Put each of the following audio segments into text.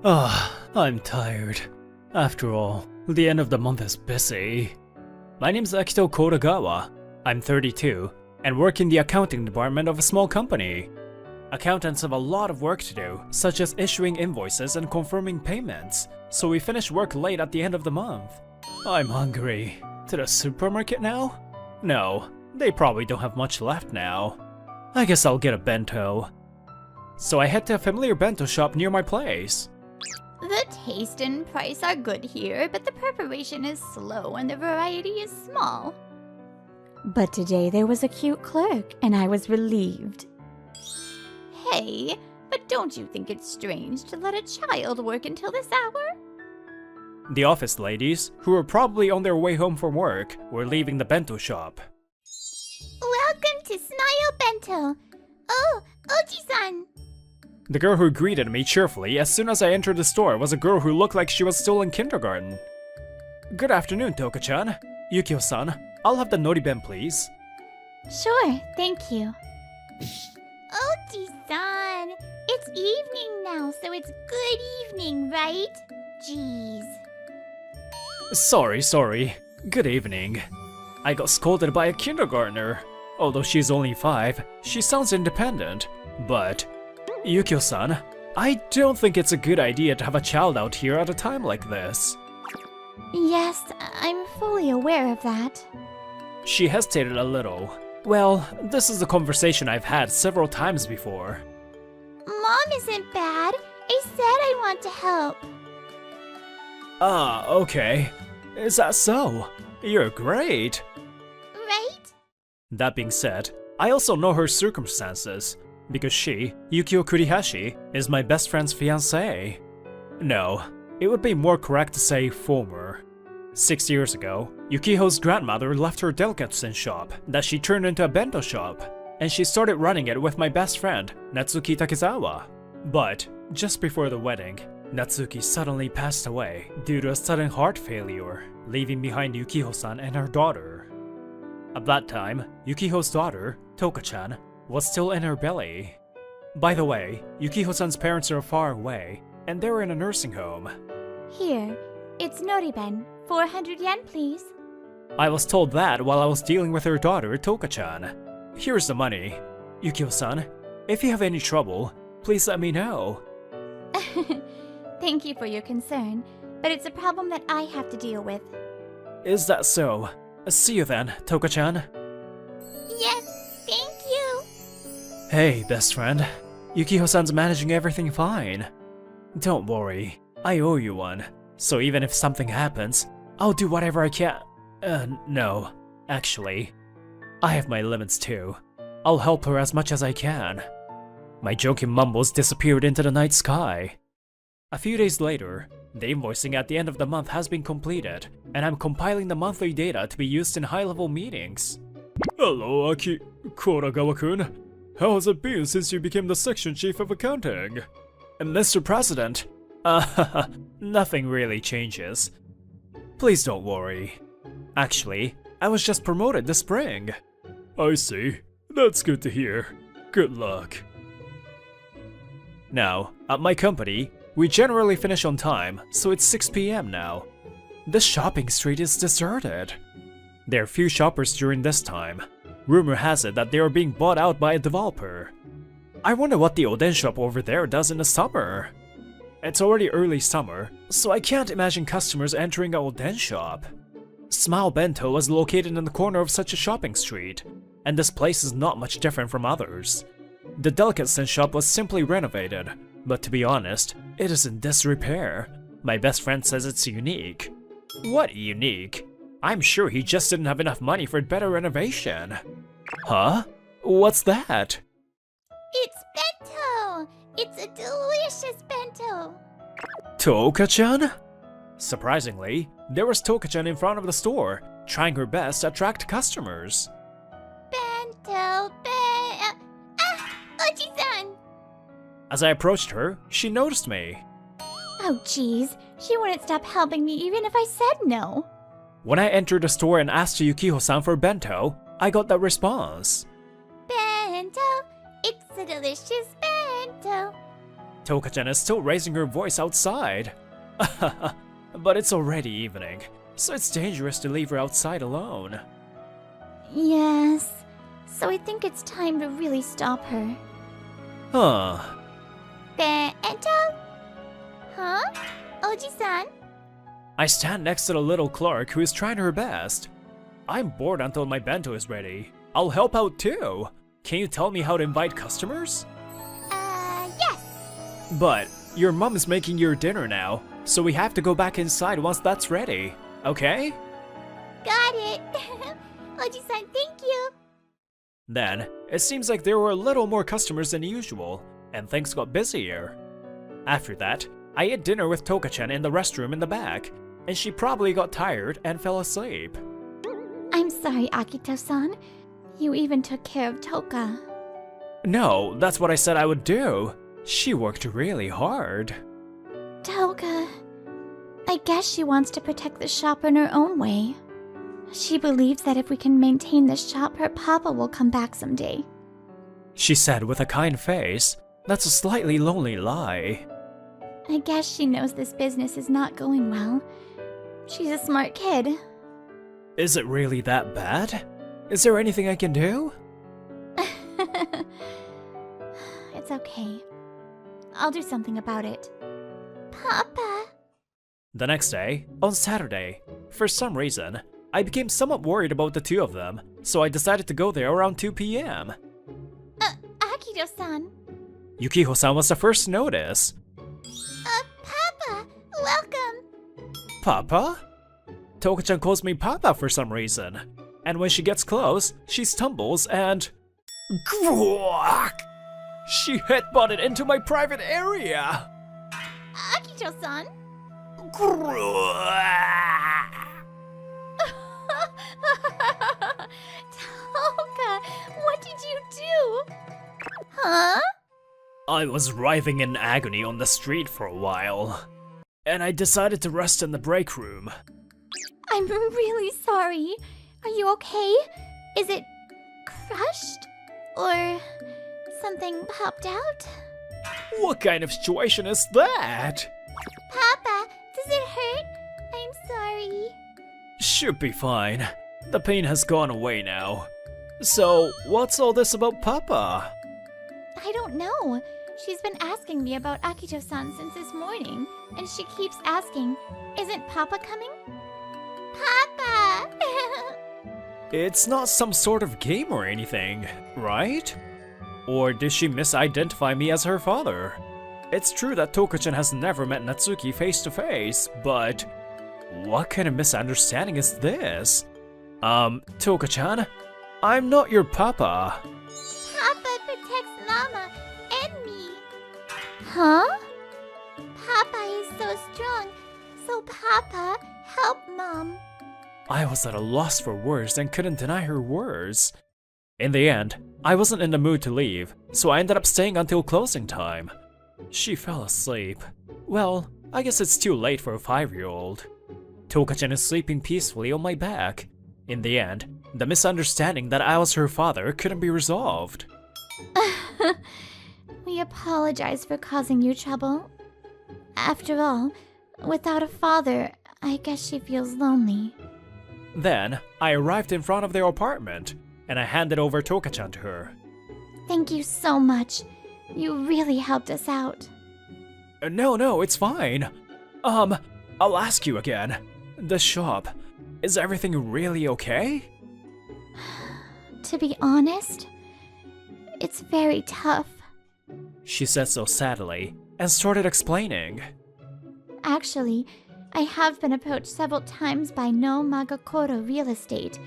I'm tired. After all, the end of the month is busy. My name's Akito Kodagawa. I'm 32 and work in the accounting department of a small company. Accountants have a lot of work to do, such as issuing invoices and confirming payments, so we finish work late at the end of the month. I'm hungry. To the supermarket now? No, they probably don't have much left now. I guess I'll get a bento. So I head to a familiar bento shop near my place. The taste and price are good here, but the preparation is slow and the variety is small. But today there was a cute clerk, and I was relieved. Hey, but don't you think it's strange to let a child work until this hour? The office ladies, who were probably on their way home from work, were leaving the bento shop. Welcome to Smile Bento! Oh, Oji-san! The girl who greeted me cheerfully as soon as I entered the store was a girl who looked like she was still in kindergarten. Good afternoon, Toka-chan. Yukio-san, I'll have the noriben, please. Sure, thank you. Oji-san! It's evening now, so it's good evening, right? Jeez. Sorry. Good evening. I got scolded by a kindergartner. Although she's only 5, she sounds independent. But, Yukio-san, I don't think it's a good idea to have a child out here at a time like this. Yes, I'm fully aware of that. She hesitated a little. Well, this is a conversation I've had several times before. Mom isn't bad. I said I want to help. Ah, okay. Is that so? You're great. Right? That being said, I also know her circumstances, because she, Yukio Kurihashi, is my best friend's fiancée. No, it would be more correct to say former. 6 years ago, Yukiho's grandmother left her delicatessen shop that she turned into a bento shop, and she started running it with my best friend, Natsuki Takezawa. But, just before the wedding, Natsuki suddenly passed away due to a sudden heart failure, leaving behind Yukiho-san and her daughter. At that time, Yukiho's daughter, Toka-chan, was still in her belly. By the way, Yukiho-san's parents are far away, and they're in a nursing home. Here, it's noriben. 400 yen, please. I was told that while I was dealing with her daughter, Toka-chan. Here's the money. Yukio-san, if you have any trouble, please let me know. Thank you for your concern, but it's a problem that I have to deal with. Is that so? See you then, Toka-chan. Yes, thank you. Hey, best friend. Yukiho-san's managing everything fine. Don't worry, I owe you one. So even if something happens, I'll do whatever I can. No. Actually, I have my limits too. I'll help her as much as I can. My joking mumbles disappeared into the night sky. A few days later, the invoicing at the end of the month has been completed, and I'm compiling the monthly data to be used in high-level meetings. Hello, Kodagawa-kun. How has it been since you became the section chief of accounting? Mr. President, nothing really changes. Please don't worry. Actually, I was just promoted this spring. I see. That's good to hear. Good luck. Now, at my company, we generally finish on time, so it's 6 PM now. This shopping street is deserted. There are few shoppers during this time. Rumor has it that they are being bought out by a developer. I wonder what the Oden shop over there does in the summer. It's already early summer, so I can't imagine customers entering an Oden shop. Smile Bento was located in the corner of such a shopping street, and this place is not much different from others. The delicatessen shop was simply renovated, but to be honest, it is in disrepair. My best friend says it's unique. What unique? I'm sure he just didn't have enough money for better renovation. Huh? What's that? It's bento! It's a delicious bento! Toka-chan? Surprisingly, there was Toka-chan in front of the store, trying her best to attract customers. Bento, Oji-san! As I approached her, she noticed me. Oh geez, she wouldn't stop helping me even if I said no. When I entered the store and asked Yukiho-san for bento, I got that response. Bento! It's a delicious bento! Toka-chan is still raising her voice outside. But it's already evening, so it's dangerous to leave her outside alone. Yes. So I think it's time to really stop her. Huh. Bento? Huh? Oji-san? I stand next to the little clerk who is trying her best. I'm bored until my bento is ready. I'll help out too. Can you tell me how to invite customers? Yes. But your mom is making your dinner now, so we have to go back inside once that's ready, okay? Got it. Oji-san, thank you. Then, it seems like there were a little more customers than usual, and things got busier. After that, I ate dinner with Toka-chan in the restroom in the back, and she probably got tired and fell asleep. I'm sorry, Akito-san. You even took care of Toka. No, that's what I said I would do. She worked really hard. Toka. I guess she wants to protect the shop in her own way. She believes that if we can maintain the shop, her papa will come back someday. She said with a kind face. That's a slightly lonely lie. I guess she knows this business is not going well. She's a smart kid. Is it really that bad? Is there anything I can do? It's okay. I'll do something about it. Papa! The next day, on Saturday, for some reason, I became somewhat worried about the two of them, so I decided to go there around 2 p.m. Akito-san. Yukiho-san was the first to notice. Papa! Welcome! Papa? Toka-chan calls me Papa for some reason. And when she gets close, she stumbles and... Gwak! She headbutted into my private area! Akito-san? Toka, what did you do? Huh? I was writhing in agony on the street for a while, and I decided to rest in the break room. I'm really sorry. Are you okay? Is it crushed? Or something popped out? What kind of situation is that? Papa, does it hurt? I'm sorry. Should be fine. The pain has gone away now. So, what's all this about Papa? I don't know. She's been asking me about Akito-san since this morning, and she keeps asking, isn't Papa coming? Papa! It's not some sort of game or anything, right? Or did she misidentify me as her father? It's true that Toka-chan has never met Natsuki face to face, but what kind of misunderstanding is this? Toka-chan, I'm not your papa. Papa protects Mama and me. Huh? Papa is so strong, so Papa, help Mom. I was at a loss for words and couldn't deny her words. In the end, I wasn't in the mood to leave, so I ended up staying until closing time. She fell asleep. Well, I guess it's too late for a 5-year-old. Toka-chan is sleeping peacefully on my back. In the end, the misunderstanding that I was her father couldn't be resolved. We apologize for causing you trouble. After all, without a father, I guess she feels lonely. Then, I arrived in front of their apartment, and I handed over Toka-chan to her. Thank you so much. You really helped us out. No, it's fine. I'll ask you again. The shop, is everything really okay? To be honest, it's very tough. She said so sadly, and started explaining. Actually, I have been approached several times by No Magakoro Real Estate,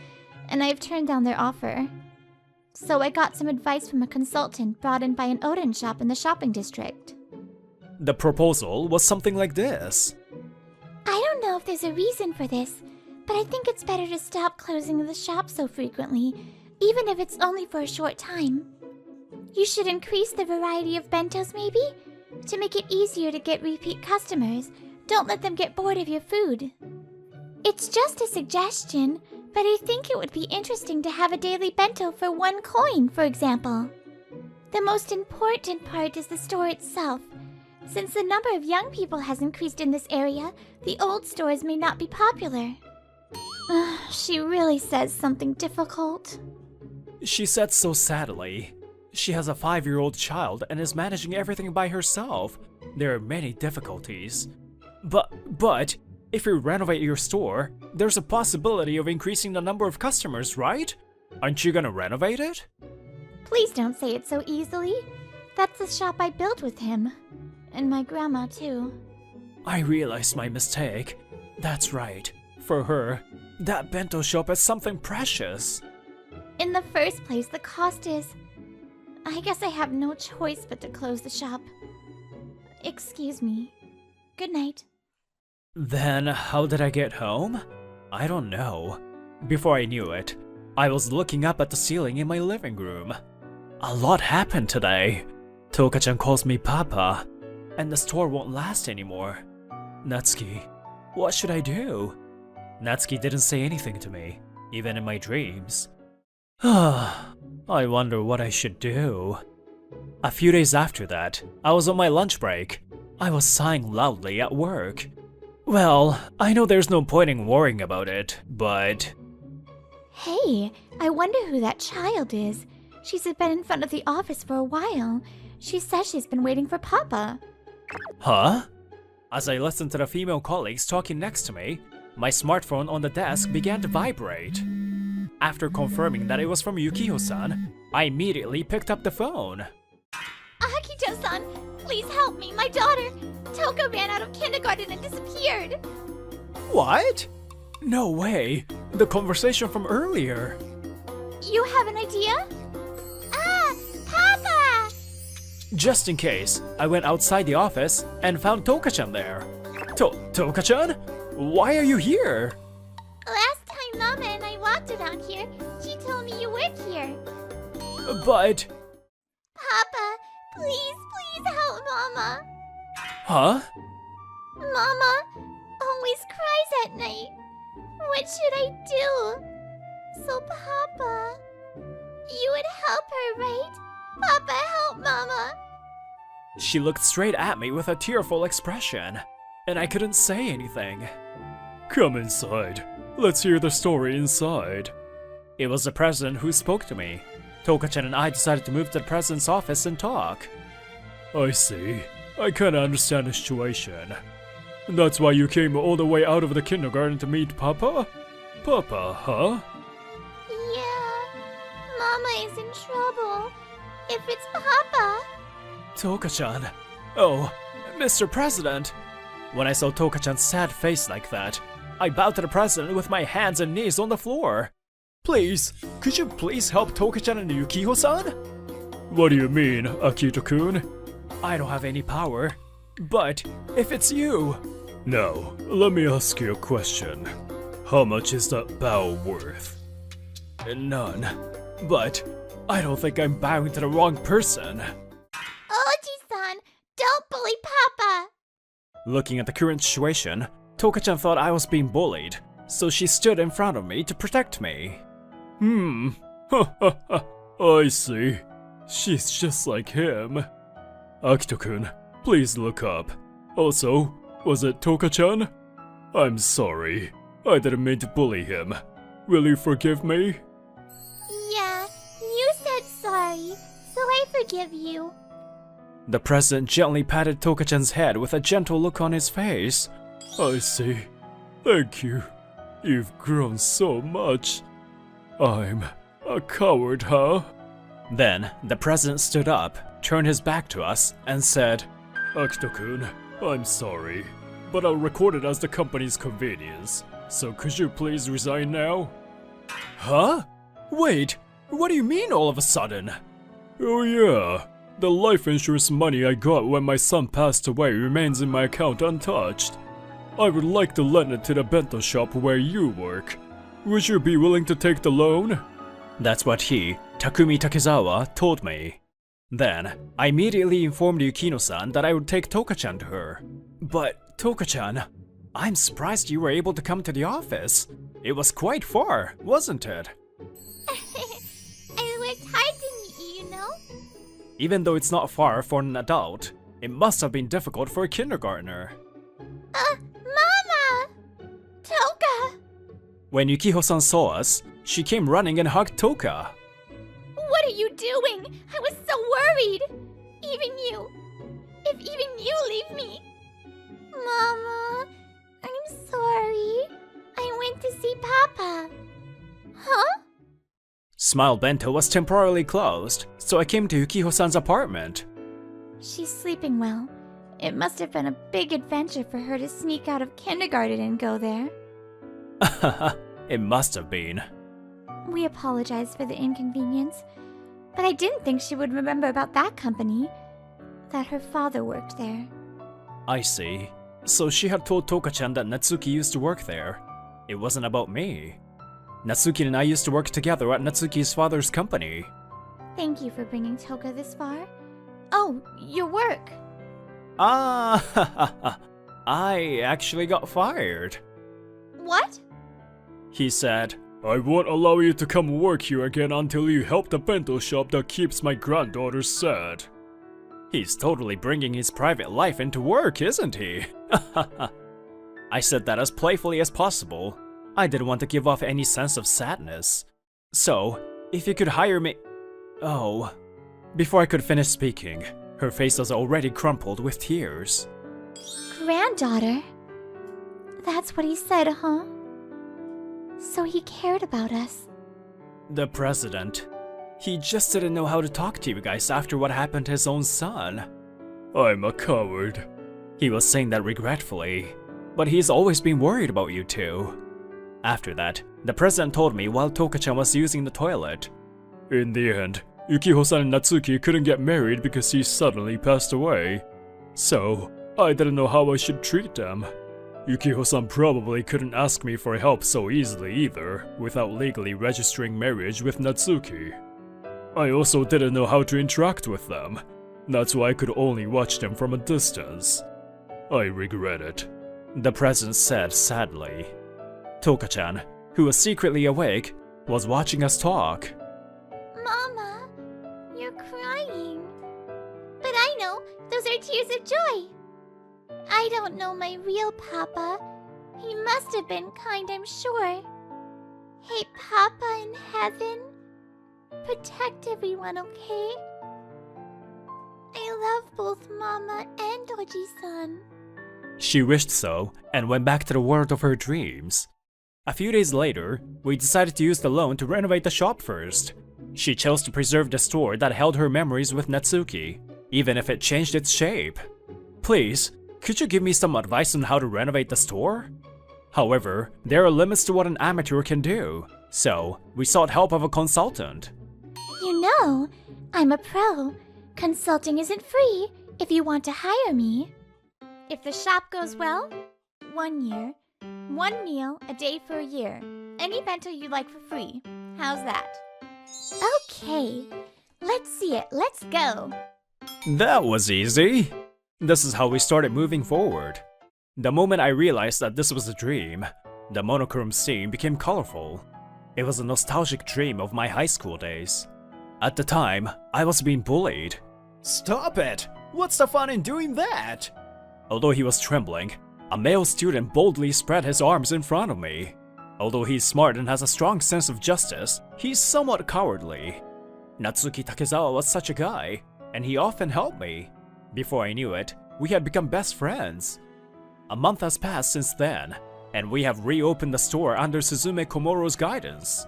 and I've turned down their offer. So I got some advice from a consultant brought in by an Oden shop in the shopping district. The proposal was something like this. I don't know if there's a reason for this, but I think it's better to stop closing the shop so frequently, even if it's only for a short time. You should increase the variety of bentos maybe? To make it easier to get repeat customers. Don't let them get bored of your food. It's just a suggestion, but I think it would be interesting to have a daily bento for 1 coin, for example. The most important part is the store itself. Since the number of young people has increased in this area, the old stores may not be popular. She really says something difficult. She said so sadly. She has a 5-year-old child and is managing everything by herself. There are many difficulties. But, if you renovate your store, there's a possibility of increasing the number of customers, right? Aren't you gonna renovate it? Please don't say it so easily. That's the shop I built with him. And my grandma, too. I realized my mistake. That's right. For her, that bento shop is something precious. In the first place, the cost is... I guess I have no choice but to close the shop. Excuse me. Good night. Then, how did I get home? I don't know. Before I knew it, I was looking up at the ceiling in my living room. A lot happened today. Toka-chan calls me Papa, and the store won't last anymore. Natsuki, what should I do? Natsuki didn't say anything to me, even in my dreams. I wonder what I should do. A few days after that, I was on my lunch break. I was sighing loudly at work. Well, I know there's no point in worrying about it, but... Hey, I wonder who that child is. She's been in front of the office for a while. She says she's been waiting for Papa. Huh? As I listened to the female colleagues talking next to me, my smartphone on the desk began to vibrate. After confirming that it was from Yukiho-san, I immediately picked up the phone. Akito-san, please help me. My daughter, Toka, ran out of kindergarten and disappeared. What? No way. The conversation from earlier. You have an idea? Papa! Just in case, I went outside the office and found Toka-chan there. Toka-chan? Why are you here? Last time Mama and I walked around here, she told me you work here. But... Papa, please help Mama. Huh? Mama always cries at night. What should I do? So Papa, you would help her, right? Papa, help Mama. She looked straight at me with a tearful expression, and I couldn't say anything. Come inside. Let's hear the story inside. It was the president who spoke to me. Toka-chan and I decided to move to the president's office and talk. I see. I kinda understand the situation. That's why you came all the way out of the kindergarten to meet Papa? Papa, huh? Yeah, Mama is in trouble. If it's Papa... Toka-chan. Oh, Mr. President. When I saw Toka-chan's sad face like that, I bowed to the president with my hands and knees on the floor. Please, could you please help Toka-chan and Yukiho-san? What do you mean, Akito-kun? I don't have any power. But if it's you... Now, let me ask you a question. How much is that bow worth? None. But I don't think I'm bowing to the wrong person. Oji-san, don't bully Papa. Looking at the current situation, Toka-chan thought I was being bullied, so she stood in front of me to protect me. I see. She's just like him. Akito-kun, please look up. Also, was it Toka-chan? I'm sorry. I didn't mean to bully him. Will you forgive me? Yeah, you said sorry, so I forgive you. The president gently patted Toka-chan's head with a gentle look on his face. I see. Thank you. You've grown so much. I'm a coward, huh? Then, the president stood up, turned his back to us, and said, Akito-kun, I'm sorry, but I'll record it as the company's convenience, so could you please resign now? Huh? Wait, what do you mean all of a sudden? Oh yeah, the life insurance money I got when my son passed away remains in my account untouched. I would like to lend it to the bento shop where you work. Would you be willing to take the loan? That's what he, Takumi Takezawa, told me. Then, I immediately informed Yukino-san that I would take Toka-chan to her. But, Toka-chan, I'm surprised you were able to come to the office. It was quite far, wasn't it? I worked hard to meet you, you know? Even though it's not far for an adult, It must have been difficult for a kindergartner. Mama! Toka! When Yukiho-san saw us, she came running and hugged Toka. What are you doing? I was so worried! Even you! If even you leave me! Mama, I'm sorry. I went to see Papa. Huh? Smile Bento was temporarily closed, so I came to Yukiho-san's apartment. She's sleeping well. It must have been a big adventure for her to sneak out of kindergarten and go there. It must have been. We apologize for the inconvenience, but I didn't think she would remember about that company. That her father worked there. I see. So she had told Toka-chan that Natsuki used to work there. It wasn't about me. Natsuki and I used to work together at Natsuki's father's company. Thank you for bringing Toka this far. Oh, your work. Ah, I actually got fired. What? He said, I won't allow you to come work here again until you help the bento shop that keeps my granddaughter sad. He's totally bringing his private life into work, isn't he? I said that as playfully as possible. I didn't want to give off any sense of sadness. So, if you could hire me... Oh. Before I could finish speaking, her face was already crumpled with tears. Granddaughter? That's what he said, huh? So he cared about us. The president. He just didn't know how to talk to you guys after what happened to his own son. I'm a coward. He was saying that regretfully, but he's always been worried about you two. After that, the president told me while Toka-chan was using the toilet. In the end, Yukiho-san and Natsuki couldn't get married because he suddenly passed away. So, I didn't know how I should treat them. Yukiho-san probably couldn't ask me for help so easily either, without legally registering marriage with Natsuki. I also didn't know how to interact with them. That's why I could only watch them from a distance. I regret it, the president said sadly. Toka-chan, who was secretly awake, was watching us talk. Mama, you're crying. But I know, those are tears of joy. I don't know my real Papa. He must have been kind, I'm sure. Hey, Papa in heaven. Protect everyone, okay? I love both Mama and Oji-san. She wished so, and went back to the world of her dreams. A few days later, we decided to use the loan to renovate the shop first. She chose to preserve the store that held her memories with Natsuki, even if it changed its shape. Please, could you give me some advice on how to renovate the store? However, there are limits to what an amateur can do, so we sought help of a consultant. You know, I'm a pro. Consulting isn't free if you want to hire me. If the shop goes well, 1 year. 1 meal a day for a year. Any bento you like for free. How's that? Okay, let's see it. Let's go. That was easy. This is how we started moving forward. The moment I realized that this was a dream, the monochrome scene became colorful. It was a nostalgic dream of my high school days. At the time, I was being bullied. Stop it! What's the fun in doing that? Although he was trembling, a male student boldly spread his arms in front of me. Although he's smart and has a strong sense of justice, he's somewhat cowardly. Natsuki Takezawa was such a guy, and he often helped me. Before I knew it, we had become best friends. A month has passed since then, and we have reopened the store under Suzume Komoro's guidance.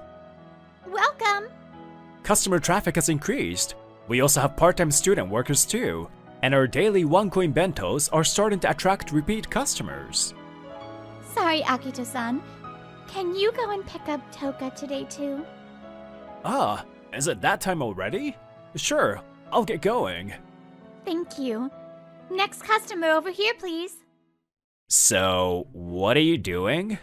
Welcome. Customer traffic has increased. We also have part-time student workers too, and our daily one-coin bentos are starting to attract repeat customers. Sorry, Akito-san. Can you go and pick up Toka today too? Ah, is it that time already? Sure, I'll get going. Thank you. Next customer over here, please. So, what are you doing?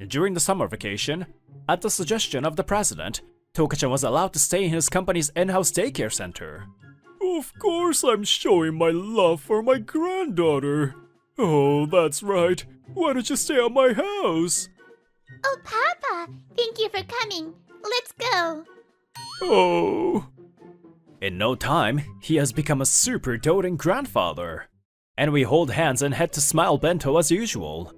During the summer vacation, at the suggestion of the president, Toka-chan was allowed to stay in his company's in-house daycare center. Of course I'm showing my love for my granddaughter. Oh, that's right. Why don't you stay at my house? Oh, Papa! Thank you for coming. Let's go. Oh. In no time, he has become a super doting grandfather. and we hold hands and head to Smile Bento as usual.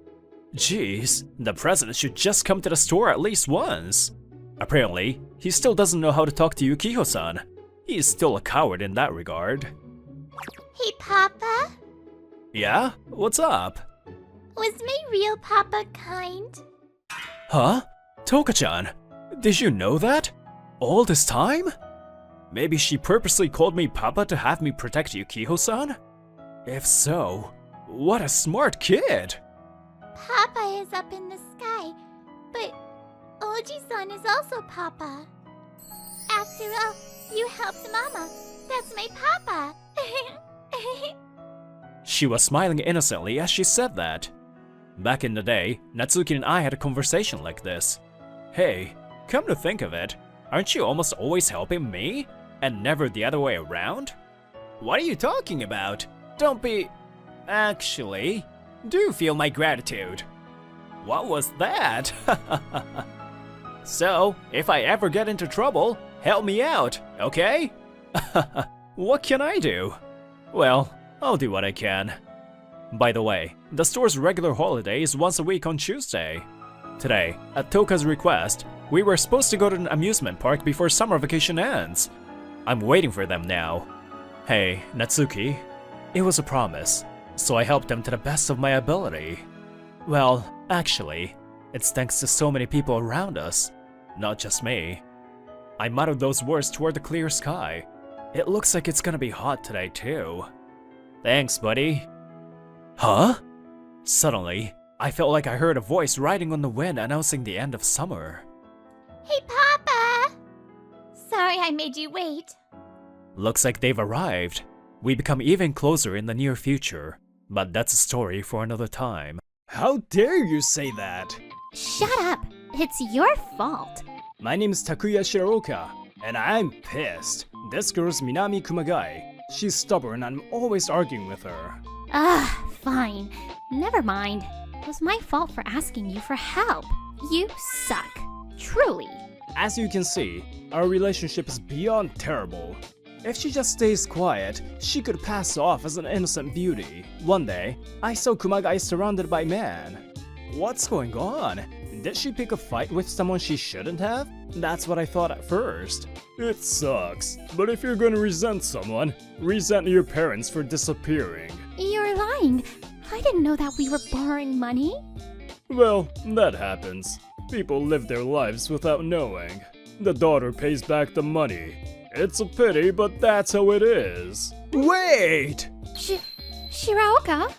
Jeez, the president should just come to the store at least once. Apparently, he still doesn't know how to talk to Yukiko-san. He is still a coward in that regard. Hey, Papa? Yeah? What's up? Was my real Papa kind? Huh? Toka-chan, did you know that? All this time? Maybe she purposely called me Papa to have me protect Yukiko-san? If so, what a smart kid! Papa is up in the sky, but Oji-san is also Papa. After all, you helped Mama. That's my Papa. She was smiling innocently as she said that. Back in the day, Natsuki and I had a conversation like this. Hey, come to think of it, aren't you almost always helping me? And never the other way around? What are you talking about? Don't be... Actually, do feel my gratitude. What was that? So, if I ever get into trouble, help me out, okay? What can I do? Well, I'll do what I can. By the way, the store's regular holiday is once a week on Tuesday. Today, at Toka's request, we were supposed to go to an amusement park before summer vacation ends. I'm waiting for them now. Hey, Natsuki, it was a promise, so I helped them to the best of my ability. Well, actually, it's thanks to so many people around us, not just me. I muttered those words toward the clear sky. It looks like it's gonna be hot today too. Thanks, buddy. Huh? Suddenly, I felt like I heard a voice riding on the wind announcing the end of summer. Hey, Papa! Sorry I made you wait. Looks like they've arrived. We become even closer in the near future, but that's a story for another time. How dare you say that? Shut up! It's your fault. My name is Takuya Shiraoka, and I'm pissed. This girl's Minami Kumagai. She's stubborn and I'm always arguing with her. Fine. Never mind. It was my fault for asking you for help. You suck. Truly. As you can see, our relationship is beyond terrible. If she just stays quiet, she could pass off as an innocent beauty. One day, I saw Kumagai surrounded by men. What's going on? Did she pick a fight with someone she shouldn't have? That's what I thought at first. It sucks, but if you're gonna resent someone, resent your parents for disappearing. You're lying. I didn't know that we were borrowing money. Well, that happens. People live their lives without knowing. The daughter pays back the money. It's a pity, but that's how it is. Wait! Shiraoka?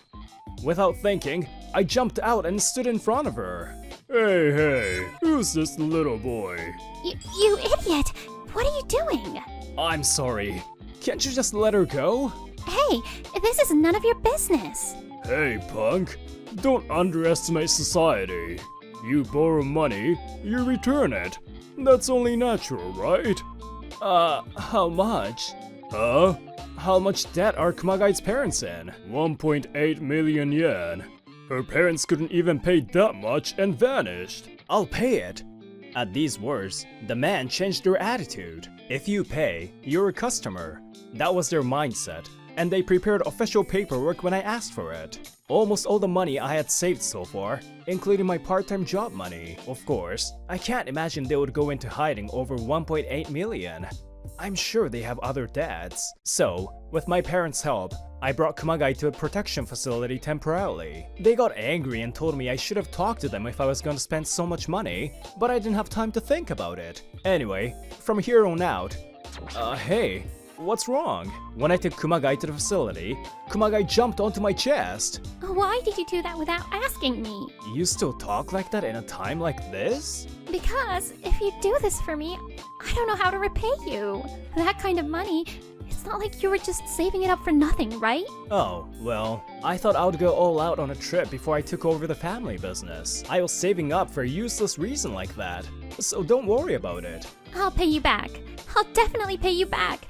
Without thinking, I jumped out and stood in front of her. Hey, who's this little boy? You idiot! What are you doing? I'm sorry. Can't you just let her go? Hey, this is none of your business. Hey, punk. Don't underestimate society. You borrow money, you return it. That's only natural, right? How much? Huh? How much debt are Kumagai's parents in? 1.8 million yen. Her parents couldn't even pay that much and vanished. I'll pay it. At these words, the man changed their attitude. If you pay, you're a customer. That was their mindset, and they prepared official paperwork when I asked for it. Almost all the money I had saved so far, including my part-time job money. Of course, I can't imagine they would go into hiding over 1.8 million. I'm sure they have other debts. So, with my parents' help, I brought Kumagai to a protection facility temporarily. They got angry and told me I should have talked to them if I was going to spend so much money, but I didn't have time to think about it. Anyway, from here on out... hey, what's wrong? When I took Kumagai to the facility, Kumagai jumped onto my chest. Why did you do that without asking me? You still talk like that in a time like this? Because if you do this for me, I don't know how to repay you. That kind of money, it's not like you were just saving it up for nothing, right? Oh, well, I thought I would go all out on a trip before I took over the family business. I was saving up for a useless reason like that, so don't worry about it. I'll pay you back. I'll definitely pay you back.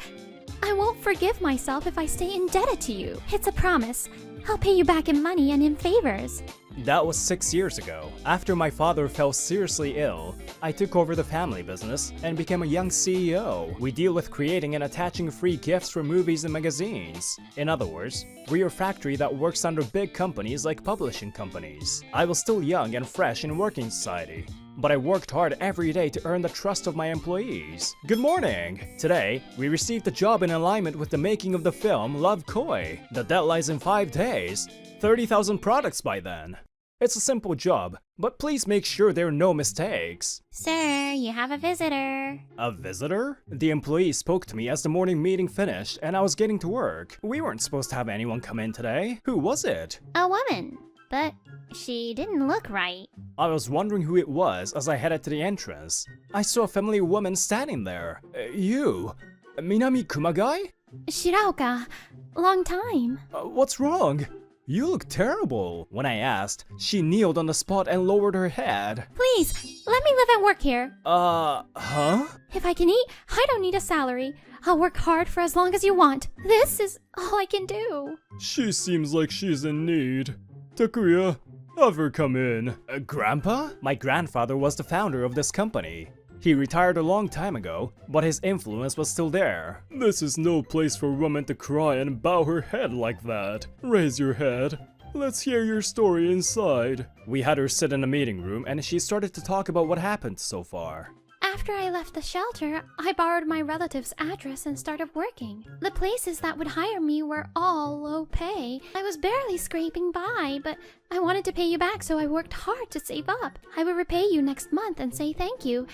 I won't forgive myself if I stay indebted to you. It's a promise. I'll pay you back in money and in favors. That was 6 years ago. After my father fell seriously ill, I took over the family business and became a young CEO. We deal with creating and attaching free gifts for movies and magazines. In other words, we're a factory that works under big companies like publishing companies. I was still young and fresh in working society, but I worked hard every day to earn the trust of my employees. Good morning! Today, we received a job in alignment with the making of the film Love Koi. The deadline's in 5 days. 30,000 products by then. It's a simple job, but please make sure there are no mistakes. Sir, you have a visitor. A visitor? The employee spoke to me as the morning meeting finished and I was getting to work. We weren't supposed to have anyone come in today. Who was it? A woman, but she didn't look right. I was wondering who it was as I headed to the entrance. I saw a familiar woman standing there. You? Minami Kumagai? Shiraoka, long time. What's wrong? You look terrible. When I asked, she kneeled on the spot and lowered her head. Please, let me live and work here. Huh? If I can eat, I don't need a salary. I'll work hard for as long as you want. This is all I can do. She seems like she's in need. Takuya, have her come in. Grandpa? My grandfather was the founder of this company. He retired a long time ago, but his influence was still there. This is no place for a woman to cry and bow her head like that. Raise your head. Let's hear your story inside. We had her sit in a meeting room and she started to talk about what happened so far. After I left the shelter, I borrowed my relative's address and started working. The places that would hire me were all low pay. I was barely scraping by, but I wanted to pay you back, so I worked hard to save up. I would repay you next month and say thank you.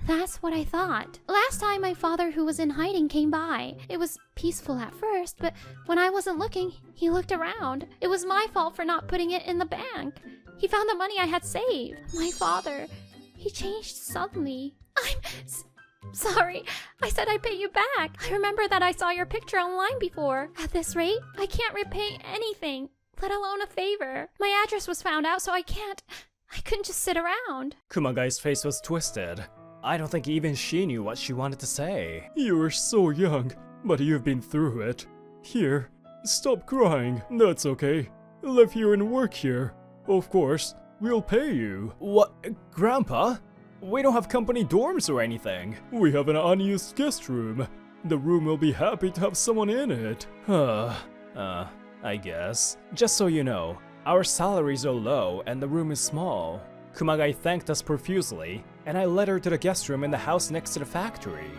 That's what I thought. Last time my father, who was in hiding, came by. It was peaceful at first, but when I wasn't looking, he looked around. It was my fault for not putting it in the bank. He found the money I had saved. My father, he changed suddenly. I'm sorry. I said I'd pay you back. I remember that I saw your picture online before. At this rate, I can't repay anything, let alone a favor. My address was found out, so I couldn't just sit around. Kumagai's face was twisted. I don't think even she knew what she wanted to say. You were so young, but you've been through it. Here, stop crying. That's okay. Live here and work here. Of course, we'll pay you. What, Grandpa? We don't have company dorms or anything. We have an unused guest room. The room will be happy to have someone in it. I guess. Just so you know, our salaries are low and the room is small. Kumagai thanked us profusely, and I led her to the guest room in the house next to the factory.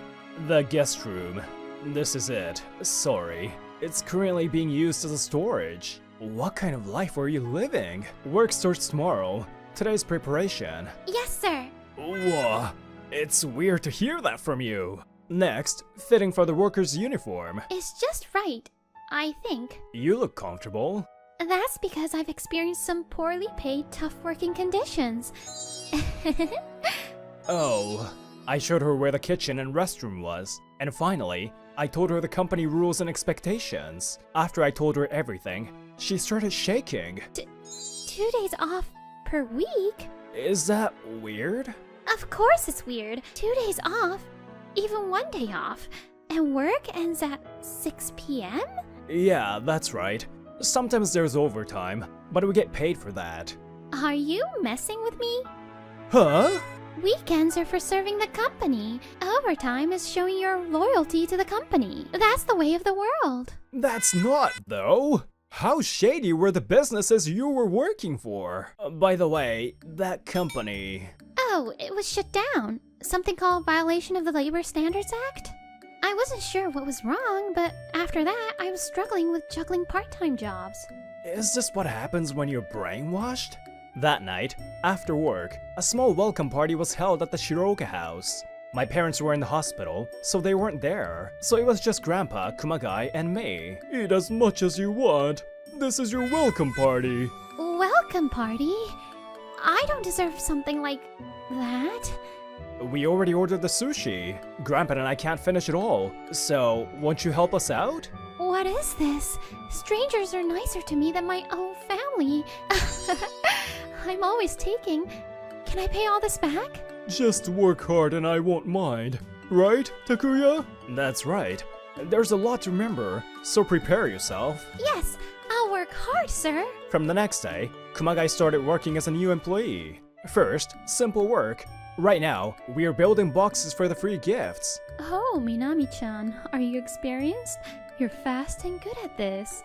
The guest room. This is it. Sorry. It's currently being used as a storage. What kind of life are you living? Work starts tomorrow. Today's preparation. Yes, sir. Whoa. It's weird to hear that from you. Next, fitting for the worker's uniform. It's just right, I think. You look comfortable. That's because I've experienced some poorly paid, tough working conditions. Oh. I showed her where the kitchen and restroom was. And finally, I told her the company rules and expectations. After I told her everything, she started shaking. 2 days off per week? Is that weird? Of course it's weird. 2 days off, even 1 day off. And work ends at 6 p.m.? Yeah, that's right. Sometimes there's overtime, but we get paid for that. Are you messing with me? Huh? Weekends are for serving the company. Overtime is showing your loyalty to the company. That's the way of the world. That's not, though. How shady were the businesses you were working for? By the way, that company... Oh, it was shut down. Something called violation of the Labor Standards Act? I wasn't sure what was wrong, but after that, I was struggling with juggling part-time jobs. Is this what happens when you're brainwashed? That night, after work, a small welcome party was held at the Shiroka house. My parents were in the hospital, so they weren't there. So it was just Grandpa, Kumagai, and me. Eat as much as you want. This is your welcome party. Welcome party? I don't deserve something like that. We already ordered the sushi. Grandpa and I can't finish it all. So, won't you help us out? What is this? Strangers are nicer to me than my own family. I'm always taking. Can I pay all this back? Just work hard and I won't mind. Right, Takuya? That's right. There's a lot to remember, so prepare yourself. Yes, I'll work hard, sir. From the next day, Kumagai started working as a new employee. First, simple work. Right now, we are building boxes for the free gifts. Oh, Minami-chan, are you experienced? You're fast and good at this.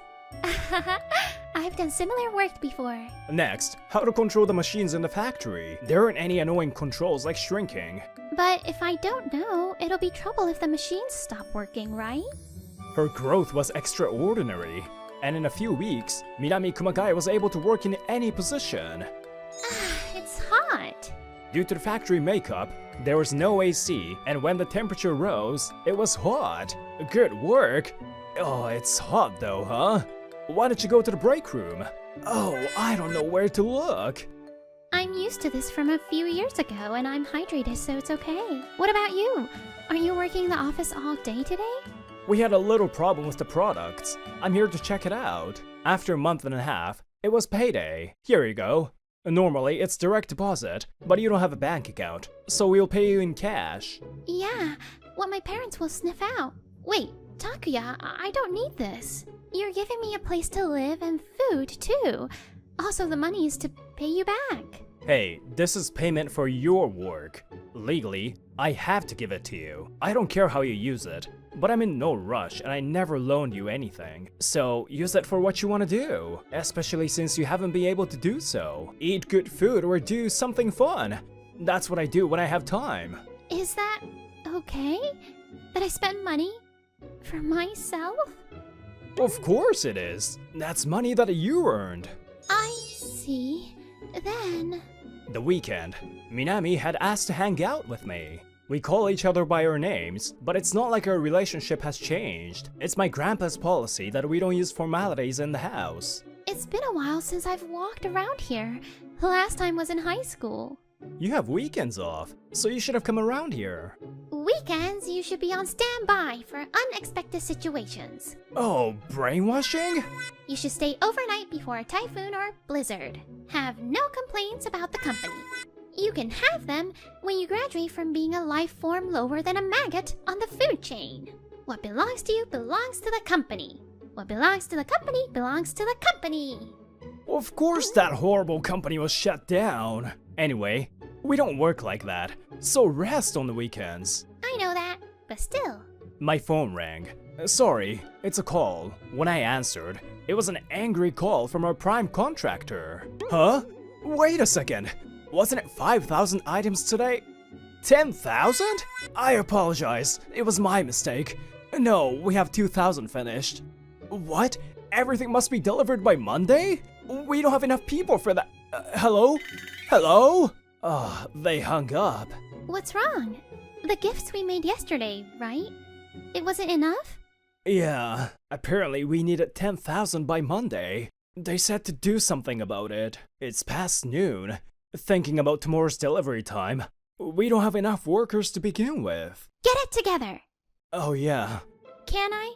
I've done similar work before. Next, how to control the machines in the factory. There aren't any annoying controls like shrinking. But if I don't know, it'll be trouble if the machines stop working, right? Her growth was extraordinary. And in a few weeks, Minami Kumagai was able to work in any position. It's hot. Due to the factory makeup, there was no AC, and when the temperature rose, it was hot. Good work. Oh, it's hot though, huh? Why don't you go to the break room? Oh, I don't know where to look. I'm used to this from a few years ago, and I'm hydrated, so it's okay. What about you? Aren't you working in the office all day today? We had a little problem with the products. I'm here to check it out. After a month and a half, it was payday. Here you go. Normally, it's direct deposit, but you don't have a bank account, so we'll pay you in cash. Yeah, what my parents will sniff out. Wait, Takuya, I don't need this. You're giving me a place to live and food, too. Also, the money is to pay you back. Hey, this is payment for your work. Legally, I have to give it to you. I don't care how you use it, but I'm in no rush and I never loaned you anything. So use it for what you want to do, especially since you haven't been able to do so. Eat good food or do something fun. That's what I do when I have time. Is that okay? That I spend money for myself? Of course it is. That's money that you earned. I see. Then... The weekend, Minami had asked to hang out with me. We call each other by our names, but it's not like our relationship has changed. It's my grandpa's policy that we don't use formalities in the house. It's been a while since I've walked around here. The last time was in high school. You have weekends off, so you should have come around here. Weekends, you should be on standby for unexpected situations. Oh, brainwashing? You should stay overnight before a typhoon or blizzard. Have no complaints about the company. You can have them when you graduate from being a life form lower than a maggot on the food chain. What belongs to you belongs to the company. What belongs to the company belongs to the company. Of course that horrible company was shut down. Anyway, we don't work like that, so rest on the weekends. I know that, but still. My phone rang. Sorry, it's a call. When I answered, it was an angry call from our prime contractor. Huh? Wait a second. Wasn't it 5,000 items today? 10,000? I apologize. It was my mistake. No, we have 2,000 finished. What? Everything must be delivered by Monday? We don't have enough people for that. Hello? Hello? Oh, they hung up. What's wrong? The gifts we made yesterday, right? It wasn't enough? Yeah, apparently we needed 10,000 by Monday. They said to do something about it. It's past noon. Thinking about tomorrow's delivery time, we don't have enough workers to begin with. Get it together! Oh yeah. Can I?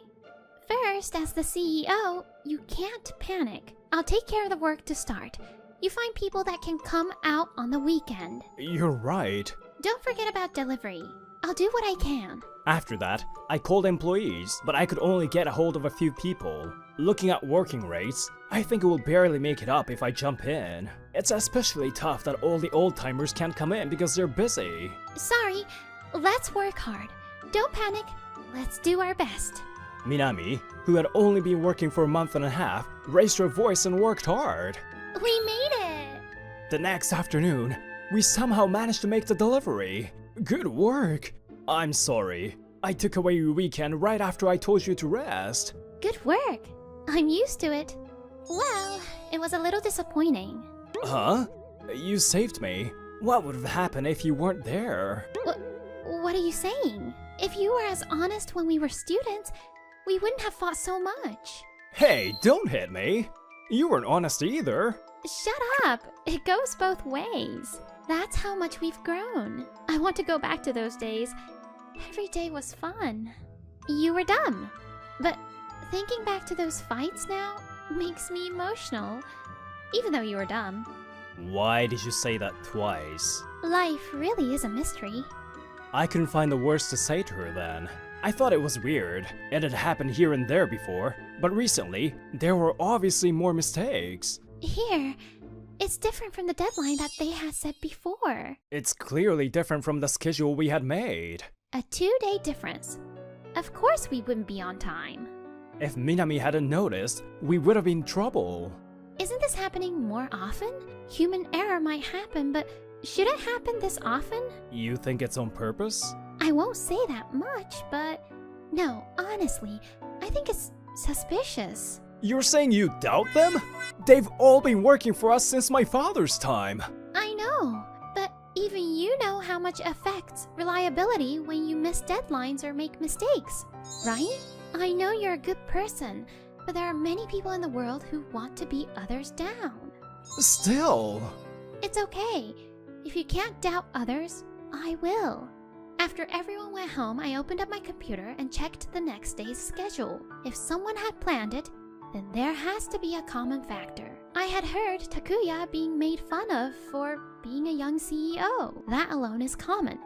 First, as the CEO, you can't panic. I'll take care of the work to start. You find people that can come out on the weekend. You're right. Don't forget about delivery. I'll do what I can. After that, I called employees, but I could only get a hold of a few people. Looking at working rates, I think it will barely make it up if I jump in. It's especially tough that all the old-timers can't come in because they're busy. Sorry, let's work hard. Don't panic. Let's do our best. Minami, who had only been working for a month and a half, raised her voice and worked hard. We made it! The next afternoon, we somehow managed to make the delivery. Good work. I'm sorry. I took away your weekend right after I told you to rest. Good work. I'm used to it. Well, it was a little disappointing. Huh? You saved me. What would have happened if you weren't there? What are you saying? If you were as honest when we were students, we wouldn't have fought so much. Hey, don't hit me. You weren't honest either. Shut up. It goes both ways. That's how much we've grown. I want to go back to those days. Every day was fun. You were dumb. But thinking back to those fights now makes me emotional. Even though you were dumb. Why did you say that twice? Life really is a mystery. I couldn't find the words to say to her then. I thought it was weird. It had happened here and there before, but recently, there were obviously more mistakes. Here, it's different from the deadline that they had set before. It's clearly different from the schedule we had made. A 2-day difference. Of course we wouldn't be on time. If Minami hadn't noticed, we would have been in trouble. Isn't this happening more often? Human error might happen, but should it happen this often? You think it's on purpose? I won't say that much, but no, honestly, I think it's suspicious. You're saying you doubt them? They've all been working for us since my father's time. I know, but even you know how much affects reliability when you miss deadlines or make mistakes, right? I know you're a good person, but there are many people in the world who want to beat others down. Still. It's okay. If you can't doubt others, I will. After everyone went home, I opened up my computer and checked the next day's schedule. If someone had planned it, then there has to be a common factor. I had heard Takuya being made fun of for being a young CEO. That alone is common.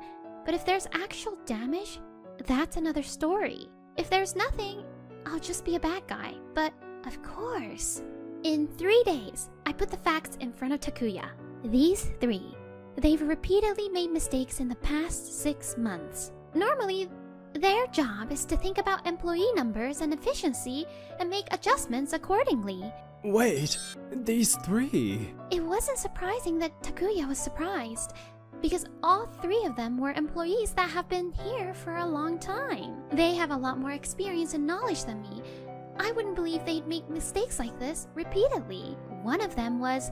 But if there's actual damage, that's another story. If there's nothing, I'll just be a bad guy. But of course. In 3 days, I put the facts in front of Takuya. These 3. They've repeatedly made mistakes in the past 6 months. Normally, their job is to think about employee numbers and efficiency and make adjustments accordingly. Wait, these 3. It wasn't surprising that Takuya was surprised, because all 3 of them were employees that have been here for a long time. They have a lot more experience and knowledge than me. I wouldn't believe they'd make mistakes like this repeatedly. One of them was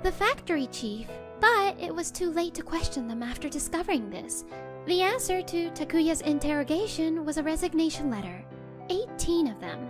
the factory chief, but it was too late to question them after discovering this. The answer to Takuya's interrogation was a resignation letter. 18 of them.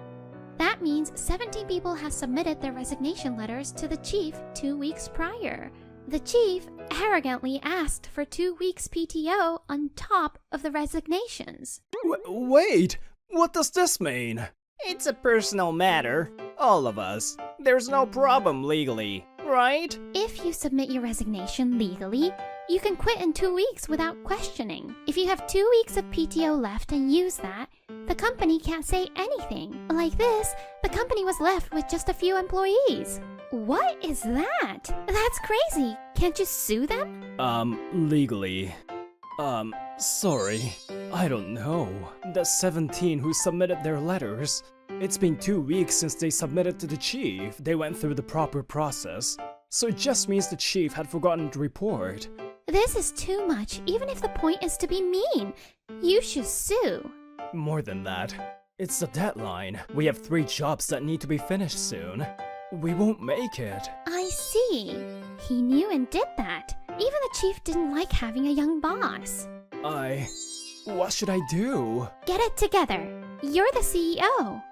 That means 17 people have submitted their resignation letters to the chief 2 weeks prior. The chief arrogantly asked for 2 weeks PTO on top of the resignations. Wait, what does this mean? It's a personal matter. All of us. There's no problem legally, right? If you submit your resignation legally, you can quit in 2 weeks without questioning. If you have 2 weeks of PTO left and use that, the company can't say anything. Like this, the company was left with just a few employees. What is that? That's crazy. Can't you sue them? Legally. Sorry. I don't know. The 17 who submitted their letters. It's been 2 weeks since they submitted to the chief. They went through the proper process. So it just means the chief had forgotten to report. This is too much, even if the point is to be mean. You should sue. More than that. It's the deadline. We have 3 jobs that need to be finished soon. We won't make it. I see. He knew and did that. Even the chief didn't like having a young boss. What should I do? Get it together. You're the CEO.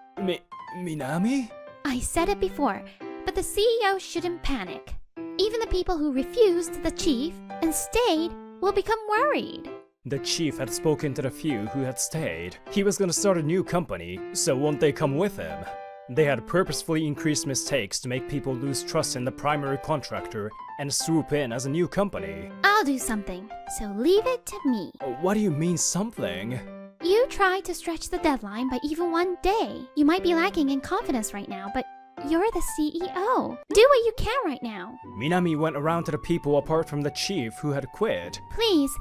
Minami? I said it before, but the CEO shouldn't panic. Even the people who refused the chief and stayed will become worried. The chief had spoken to the few who had stayed. He was gonna start a new company, so won't they come with him? They had purposefully increased mistakes to make people lose trust in the primary contractor and swoop in as a new company. I'll do something, so leave it to me. What do you mean something? You tried to stretch the deadline by even 1 day. You might be lacking in confidence right now, but you're the CEO. Do what you can right now. Minami went around to the people apart from the chief who had quit. Please,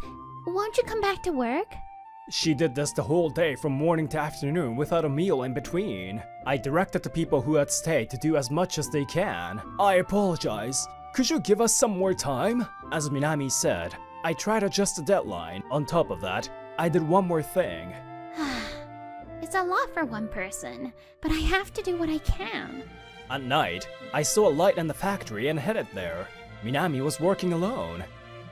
won't you come back to work? She did this the whole day from morning to afternoon without a meal in between. I directed the people who had stayed to do as much as they can. I apologize. Could you give us some more time? As Minami said, I tried to adjust the deadline. On top of that, I did one more thing. It's a lot for one person, but I have to do what I can. At night, I saw a light in the factory and headed there. Minami was working alone.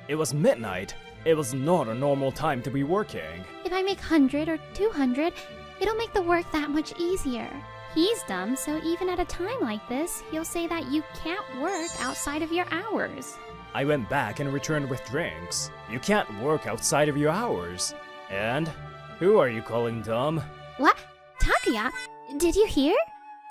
It was midnight. It was not a normal time to be working. If I make 100 or 200, it'll make the work that much easier. He's dumb, so even at a time like this, he'll say that you can't work outside of your hours. I went back and returned with drinks. You can't work outside of your hours. And who are you calling dumb? What? Takuya? Did you hear?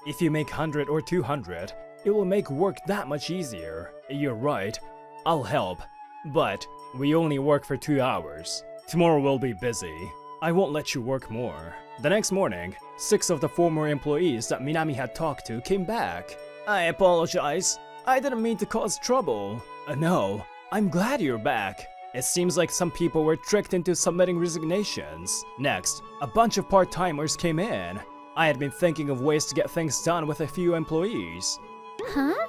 If you make 100 or 200, it will make work that much easier. You're right. I'll help. But we only work for 2 hours. Tomorrow we'll be busy. I won't let you work more. The next morning, 6 of the former employees that Minami had talked to came back. I apologize. I didn't mean to cause trouble. No, I'm glad you're back. It seems like some people were tricked into submitting resignations. Next, a bunch of part-timers came in. I had been thinking of ways to get things done with a few employees. Huh?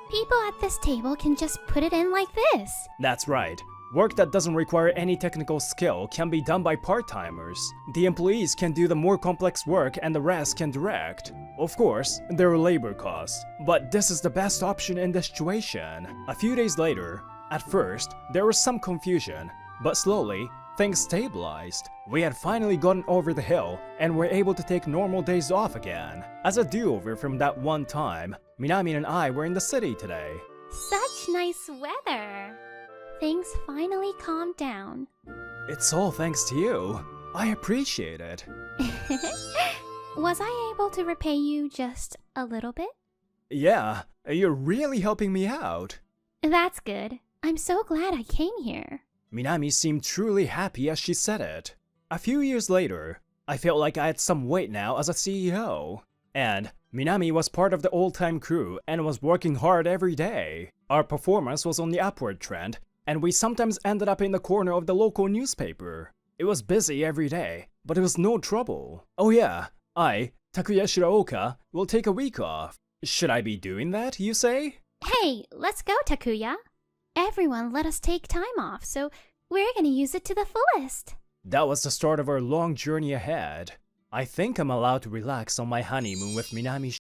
People at this table can just put it in like this. That's right. Work that doesn't require any technical skill can be done by part-timers. The employees can do the more complex work and the rest can direct. Of course, there are labor costs, but this is the best option in this situation. A few days later, at first, there was some confusion, but slowly, things stabilized. We had finally gotten over the hill and were able to take normal days off again. As a do-over from that one time, Minami and I were in the city today. Such nice weather. Things finally calmed down. It's all thanks to you. I appreciate it. Was I able to repay you just a little bit? Yeah, you're really helping me out. That's good. I'm so glad I came here. Minami seemed truly happy as she said it. A few years later, I felt like I had some weight now as a CEO. And Minami was part of the old-time crew and was working hard every day. Our performance was on the upward trend, and we sometimes ended up in the corner of the local newspaper. It was busy every day, but it was no trouble. Oh yeah, I, Takuya Shiraoka, will take a week off. Should I be doing that, you say? Hey, let's go, Takuya. Everyone let us take time off, so we're gonna use it to the fullest. That was the start of our long journey ahead. I think I'm allowed to relax on my honeymoon with Minami